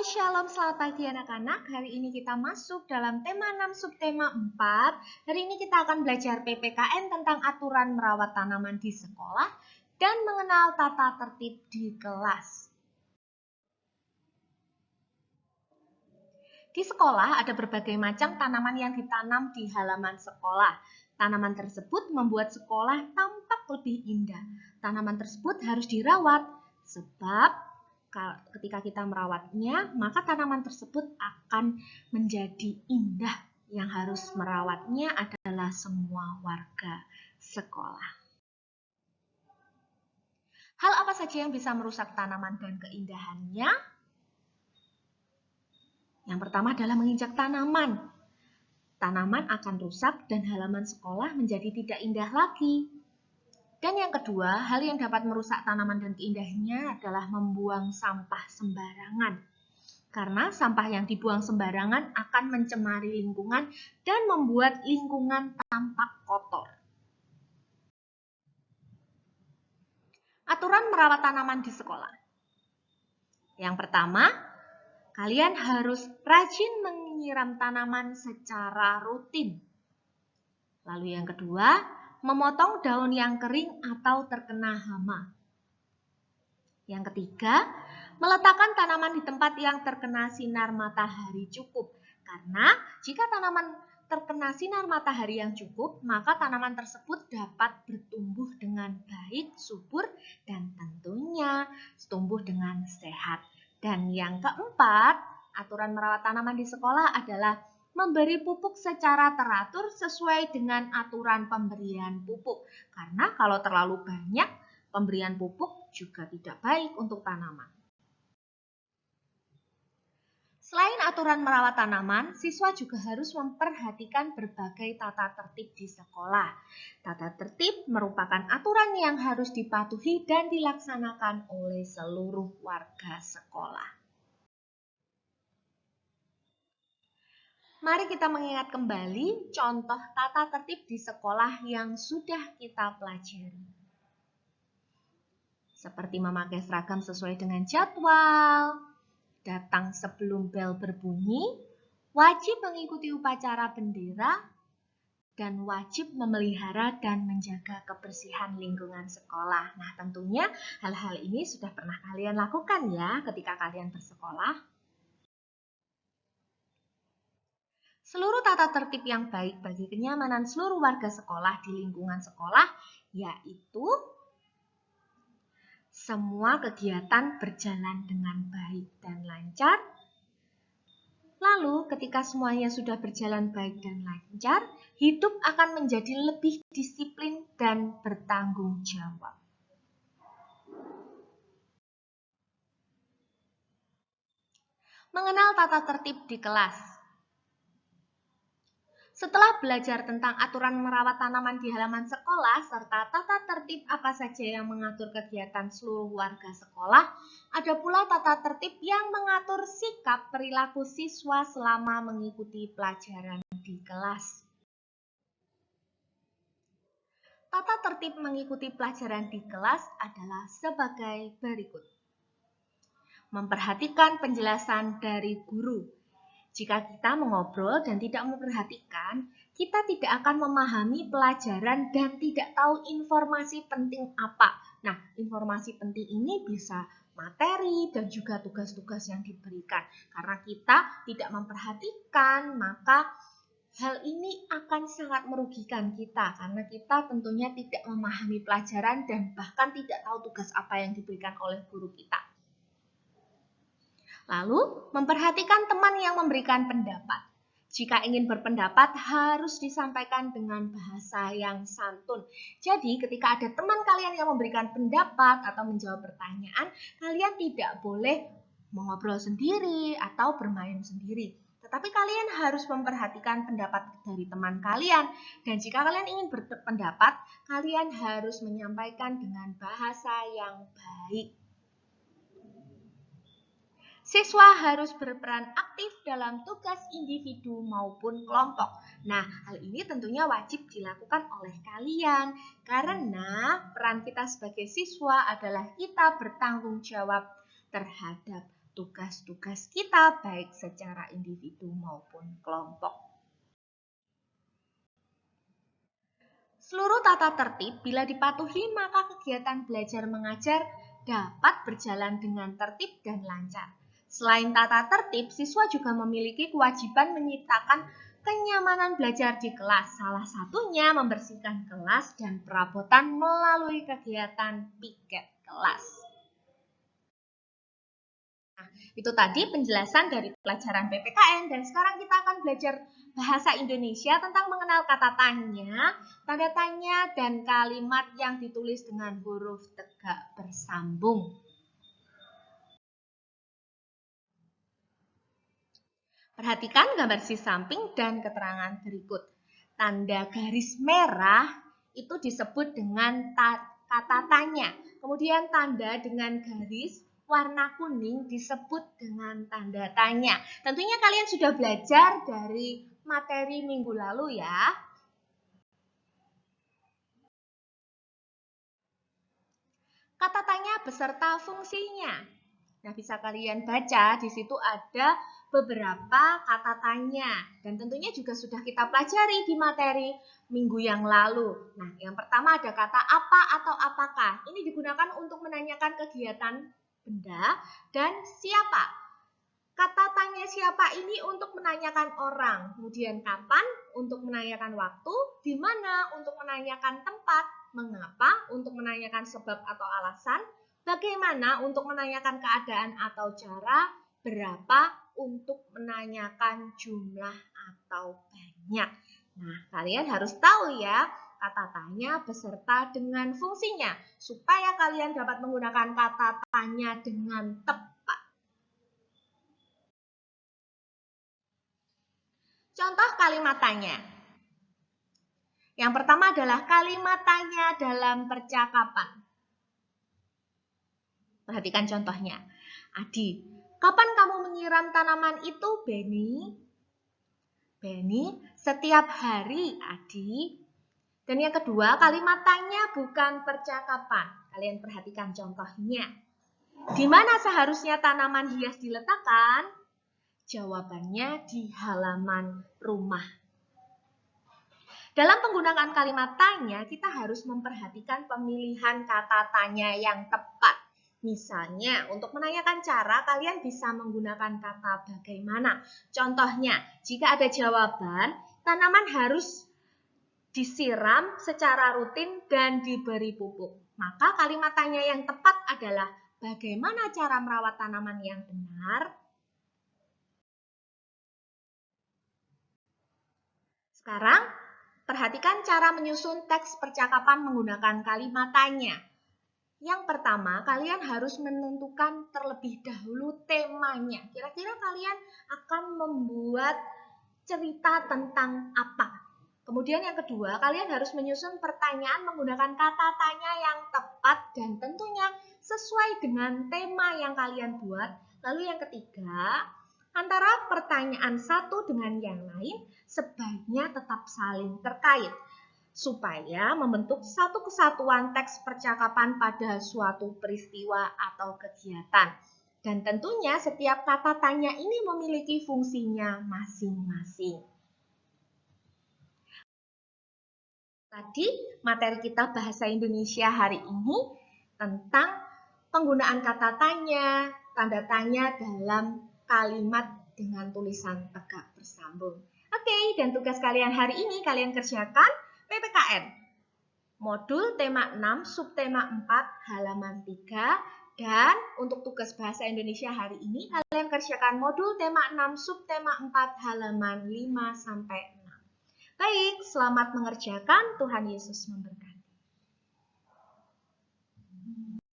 Shalom, selamat pagi anak-anak. Hari ini kita masuk dalam tema 6 subtema 4. Hari ini kita akan belajar PPKN tentang aturan merawat tanaman di sekolah dan mengenal tata tertib di kelas. Di sekolah ada berbagai macam tanaman yang ditanam di halaman sekolah. Tanaman tersebut membuat sekolah tampak lebih indah. Tanaman tersebut harus dirawat sebab ketika kita merawatnya, maka tanaman tersebut akan menjadi indah. Yang harus merawatnya adalah semua warga sekolah. Hal apa saja yang bisa merusak tanaman dan keindahannya? Yang pertama adalah menginjak tanaman. Tanaman akan rusak dan halaman sekolah menjadi tidak indah lagi. Dan yang kedua, hal yang dapat merusak tanaman dan keindahannya adalah membuang sampah sembarangan. Karena sampah yang dibuang sembarangan akan mencemari lingkungan dan membuat lingkungan tampak kotor. Aturan merawat tanaman di sekolah. Yang pertama, kalian harus rajin menyiram tanaman secara rutin. Lalu yang kedua, memotong daun yang kering atau terkena hama. Yang ketiga, meletakkan tanaman di tempat yang terkena sinar matahari cukup. Karena jika tanaman terkena sinar matahari yang cukup, maka tanaman tersebut dapat bertumbuh dengan baik, subur, dan tentunya tumbuh dengan sehat. Dan yang keempat, aturan merawat tanaman di sekolah adalah memberi pupuk secara teratur sesuai dengan aturan pemberian pupuk. Karena kalau terlalu banyak, pemberian pupuk juga tidak baik untuk tanaman. Selain aturan merawat tanaman, siswa juga harus memperhatikan berbagai tata tertib di sekolah. Tata tertib merupakan aturan yang harus dipatuhi dan dilaksanakan oleh seluruh warga sekolah. Mari kita mengingat kembali contoh tata tertib di sekolah yang sudah kita pelajari. Seperti memakai seragam sesuai dengan jadwal, datang sebelum bel berbunyi, wajib mengikuti upacara bendera, dan wajib memelihara dan menjaga kebersihan lingkungan sekolah. Nah, tentunya hal-hal ini sudah pernah kalian lakukan ya ketika kalian bersekolah. Seluruh tata tertib yang baik bagi kenyamanan seluruh warga sekolah di lingkungan sekolah, yaitu semua kegiatan berjalan dengan baik dan lancar. Lalu ketika semuanya sudah berjalan baik dan lancar, hidup akan menjadi lebih disiplin dan bertanggung jawab. Mengenal tata tertib di kelas. Setelah belajar tentang aturan merawat tanaman di halaman sekolah serta tata tertib apa saja yang mengatur kegiatan seluruh warga sekolah, ada pula tata tertib yang mengatur sikap perilaku siswa selama mengikuti pelajaran di kelas. Tata tertib mengikuti pelajaran di kelas adalah sebagai berikut. Memperhatikan penjelasan dari guru. Jika kita mengobrol dan tidak memperhatikan, kita tidak akan memahami pelajaran dan tidak tahu informasi penting apa. Nah, informasi penting ini bisa materi dan juga tugas-tugas yang diberikan. Karena kita tidak memperhatikan, maka hal ini akan sangat merugikan kita. Karena kita tentunya tidak memahami pelajaran dan bahkan tidak tahu tugas apa yang diberikan oleh guru kita. Lalu, memperhatikan teman yang memberikan pendapat. Jika ingin berpendapat, harus disampaikan dengan bahasa yang santun. Jadi, ketika ada teman kalian yang memberikan pendapat atau menjawab pertanyaan, kalian tidak boleh mengobrol sendiri atau bermain sendiri. Tetapi kalian harus memperhatikan pendapat dari teman kalian. Dan jika kalian ingin berpendapat, kalian harus menyampaikan dengan bahasa yang baik. Siswa harus berperan aktif dalam tugas individu maupun kelompok. Nah, hal ini tentunya wajib dilakukan oleh kalian karena peran kita sebagai siswa adalah kita bertanggung jawab terhadap tugas-tugas kita baik secara individu maupun kelompok. Seluruh tata tertib bila dipatuhi maka kegiatan belajar mengajar dapat berjalan dengan tertib dan lancar. Selain tata tertib, siswa juga memiliki kewajiban menciptakan kenyamanan belajar di kelas. Salah satunya membersihkan kelas dan perabotan melalui kegiatan piket kelas. Nah, itu tadi penjelasan dari pelajaran PPKN dan sekarang kita akan belajar bahasa Indonesia tentang mengenal kata tanya, tanda tanya, dan kalimat yang ditulis dengan huruf tegak bersambung. Perhatikan gambar di samping dan keterangan berikut. Tanda garis merah itu disebut dengan kata tanya. Kemudian tanda dengan garis warna kuning disebut dengan tanda tanya. Tentunya kalian sudah belajar dari materi minggu lalu ya. Kata tanya beserta fungsinya. Nah, bisa kalian baca, di situ ada beberapa kata tanya. Dan tentunya juga sudah kita pelajari di materi minggu yang lalu. Nah, yang pertama ada kata apa atau apakah. Ini digunakan untuk menanyakan kegiatan benda dan siapa. Kata tanya siapa ini untuk menanyakan orang. Kemudian kapan untuk menanyakan waktu, di mana untuk menanyakan tempat, mengapa untuk menanyakan sebab atau alasan, bagaimana untuk menanyakan keadaan atau cara, berapa untuk menanyakan jumlah atau banyak. Nah, kalian harus tahu ya kata tanya beserta dengan fungsinya supaya kalian dapat menggunakan kata tanya dengan tepat. Contoh kalimat tanya. Yang pertama adalah kalimat tanya dalam percakapan. Perhatikan contohnya. Adi, kapan kamu menyiram tanaman itu, Benny? Benny, setiap hari, Adi. Dan yang kedua, kalimat tanya bukan percakapan. Kalian perhatikan contohnya. Di mana seharusnya tanaman hias diletakkan? Jawabannya di halaman rumah. Dalam penggunaan kalimat tanya, kita harus memperhatikan pemilihan kata tanya yang tepat. Misalnya, untuk menanyakan cara, kalian bisa menggunakan kata bagaimana. Contohnya, jika ada jawaban, tanaman harus disiram secara rutin dan diberi pupuk. Maka kalimat tanya yang tepat adalah bagaimana cara merawat tanaman yang benar. Sekarang, perhatikan cara menyusun teks percakapan menggunakan kalimat tanya. Yang pertama, kalian harus menentukan terlebih dahulu temanya. Kira-kira kalian akan membuat cerita tentang apa? Kemudian yang kedua, kalian harus menyusun pertanyaan menggunakan kata tanya yang tepat dan tentunya sesuai dengan tema yang kalian buat. Lalu yang ketiga, antara pertanyaan satu dengan yang lain sebaiknya tetap saling terkait supaya membentuk satu kesatuan teks percakapan pada suatu peristiwa atau kegiatan. Dan tentunya setiap kata tanya ini memiliki fungsinya masing-masing. Tadi materi kita bahasa Indonesia hari ini tentang penggunaan kata tanya, tanda tanya dalam kalimat dengan tulisan tegak bersambung. Oke, dan tugas kalian hari ini kalian kerjakan PPKN. Modul tema 6, subtema 4, halaman 3. Dan untuk tugas bahasa Indonesia hari ini, kalian kerjakan modul tema 6, subtema 4, halaman 5-6. Baik, selamat mengerjakan. Tuhan Yesus memberkati.